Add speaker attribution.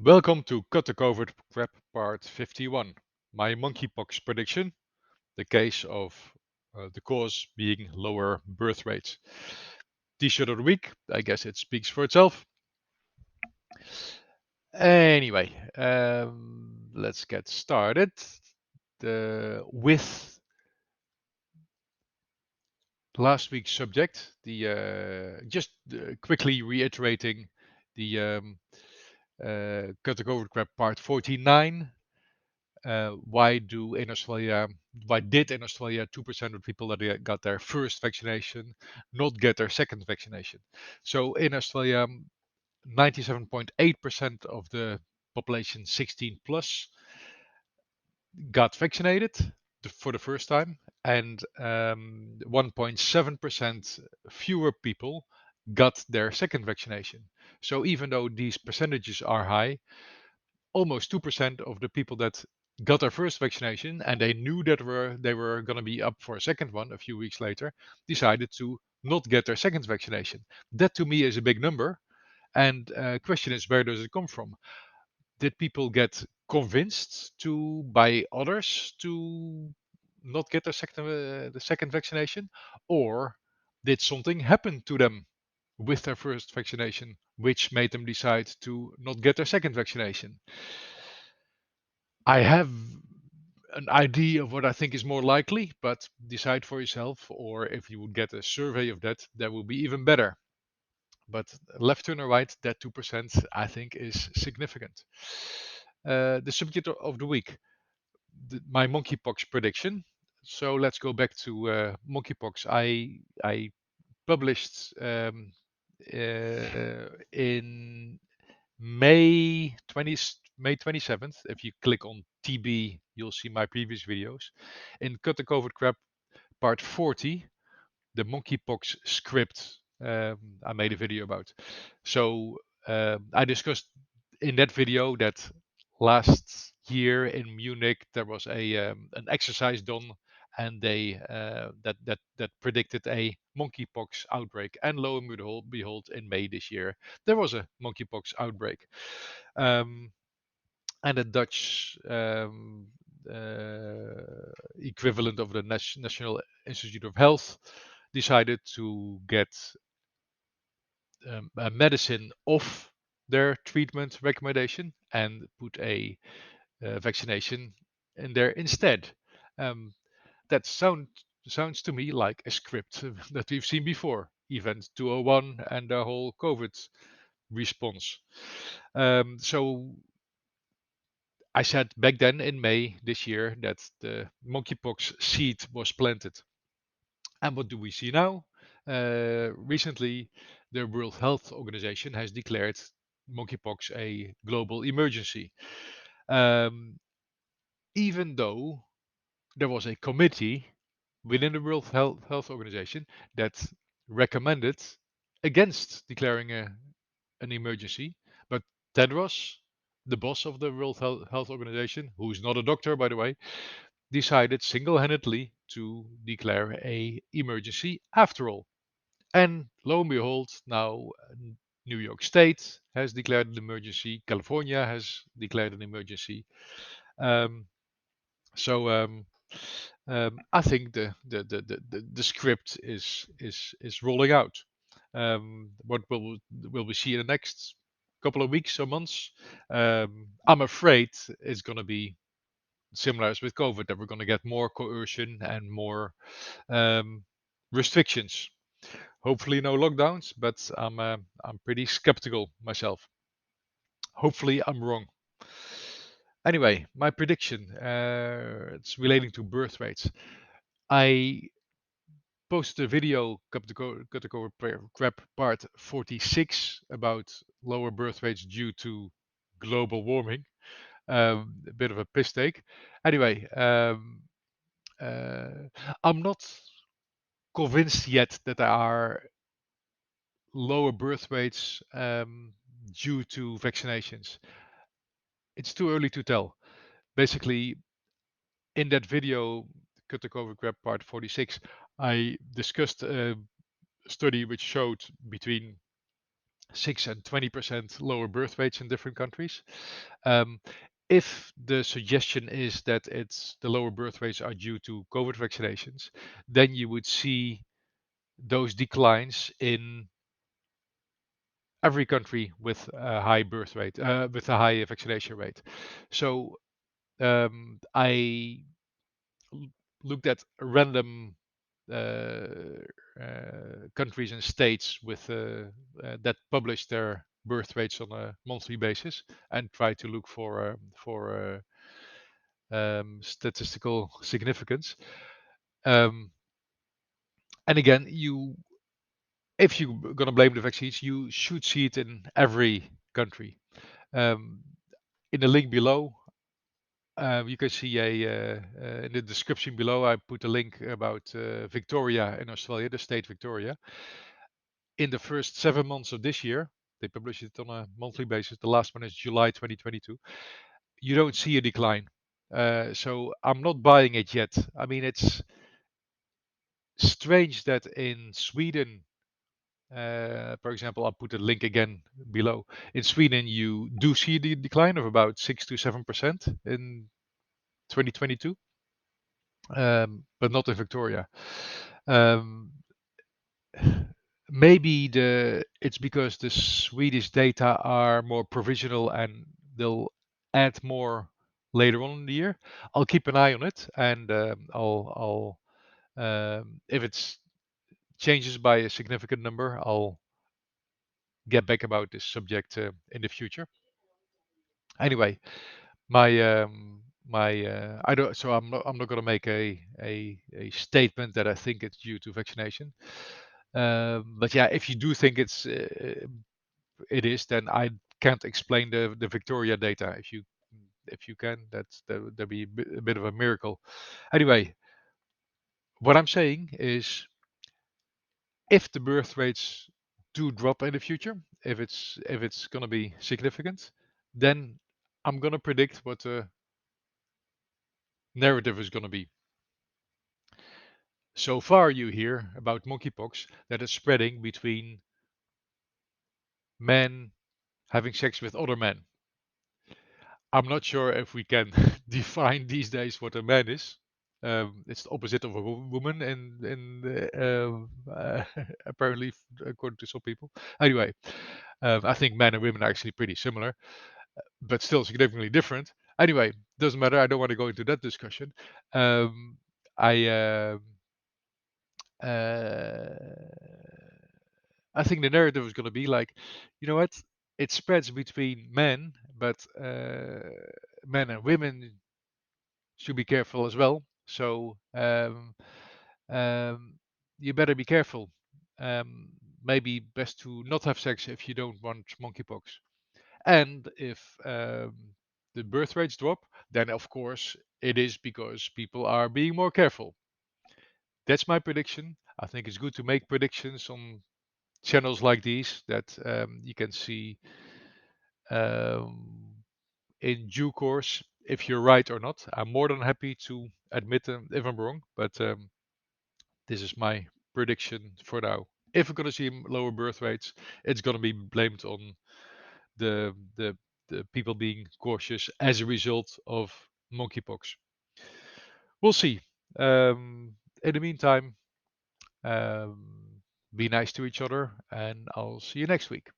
Speaker 1: Welcome to Cut the COVID Crap Part 51. My monkeypox prediction, the case of the cause being lower birth rates. T-shirt of the week, I guess it speaks for itself. Anyway, let's get started with last week's subject. Just quickly reiterating the Cut the COVID Crap Part 49. Why did in Australia 2% of people that got their first vaccination not get their second vaccination? So in Australia, 97.8% of the population 16 plus got vaccinated for the first time, and 1.7% fewer people got their second vaccination. So even though these percentages are high, almost 2% of the people that got their first vaccination and they knew that they were going to be up for a second one a few weeks later decided to not get their second vaccination. That to me is a big number. And question is, where does it come from? Did people get convinced to by others to not get the second vaccination, or did something happen to them with their first vaccination which made them decide to not get their second vaccination? I have an idea of what I think is more likely, but decide for yourself, or if you would get a survey of that, that would be even better. But left turn or right, that 2% I think is significant. The subject of the week, my monkeypox prediction. So let's go back to monkeypox. I published in May 27th. If you click on TB, you'll see my previous videos. In Cut the COVID Crap Part 40, the monkeypox script, I made a video about. So I discussed in that video that last year in Munich there was an exercise done, and they that predicted a monkeypox outbreak. And lo and behold, in May this year there was a monkeypox outbreak. Um, and the Dutch equivalent of the National Institute of Health decided to get a medicine off their treatment recommendation and put a vaccination in there instead. Um, that sounds to me like a script that we've seen before, Event 201 and the whole COVID response. So I said back then in May this year that the monkeypox seed was planted. And what do we see now? Recently, the World Health Organization has declared monkeypox a global emergency. Um, Even though there was a committee within the World Health Organization that recommended against declaring an emergency, but Tedros, the boss of the World Health Organization, who is not a doctor, by the way, decided single-handedly to declare a emergency after all. And lo and behold, now New York State has declared an emergency. California has declared an emergency. Um, so I think the script is rolling out. What will we see in the next couple of weeks or months? I'm afraid it's going to be similar as with COVID, that we're going to get more coercion and more um, restrictions. Hopefully, no lockdowns, but I'm pretty skeptical myself. Hopefully, I'm wrong. Anyway, my prediction, it's relating to birth rates. I posted a video, cut to go crap part 46, about lower birth rates due to global warming. A bit of a piss take. Anyway, uh, I'm not convinced yet that there are lower birth rates due to vaccinations. It's too early to tell. Basically, in that video, Cut the COVID Grab Part 46, I discussed a study which showed between 6 and 20% lower birth rates in different countries. Um, if the suggestion is that it's the lower birth rates are due to COVID vaccinations, then you would see those declines in every country with a high birth rate, with a high vaccination rate. So I looked at random countries and states with that publish their birth rates on a monthly basis and try to look for statistical significance. Um, and again, if you're going to blame the vaccines, you should see it in every country. Um, in the link below, you can see in the description below, I put a link about Victoria in Australia, the state Victoria. In the first 7 months of this year, they publish it on a monthly basis. The last one is July 2022. You don't see a decline. So I'm not buying it yet. I mean, it's strange that in Sweden, for example, I'll put a link again below. In Sweden, you do see the decline of about 6 to 7% in 2022, but not in Victoria. Um, maybe it's because the Swedish data are more provisional and they'll add more later on in the year. I'll keep an eye on it, and I'll if it's changes by a significant number, I'll get back about this subject in the future. Anyway, my I don't so I'm not going to make a statement that I think it's due to vaccination. But yeah, if you do think it is, then I can't explain the Victoria data. If you can, that'd be a bit of a miracle. Anyway, what I'm saying is, if the birth rates do drop in the future, if it's going to be significant, then I'm going to predict what the narrative is going to be. So far, you hear about monkeypox that is spreading between men having sex with other men. I'm not sure if we can define these days what a man is. It's the opposite of a woman, apparently, according to some people. Anyway, I think men and women are actually pretty similar, but still significantly different. Anyway, doesn't matter. I don't want to go into that discussion. Um, I I think the narrative is going to be like, you know what? It spreads between men, but men and women should be careful as well. So um, you better be careful. Um, maybe best to not have sex if you don't want monkeypox. And if the birth rates drop, then of course it is because people are being more careful. That's my prediction. I think it's good to make predictions on channels like these that you can see um, in due course if you're right or not. I'm more than happy to admit if I'm wrong, but this is my prediction for now. If we're going to see lower birth rates, it's going to be blamed on the, the the people being cautious as a result of monkeypox. We'll see. In the meantime, um, be nice to each other, and I'll see you next week.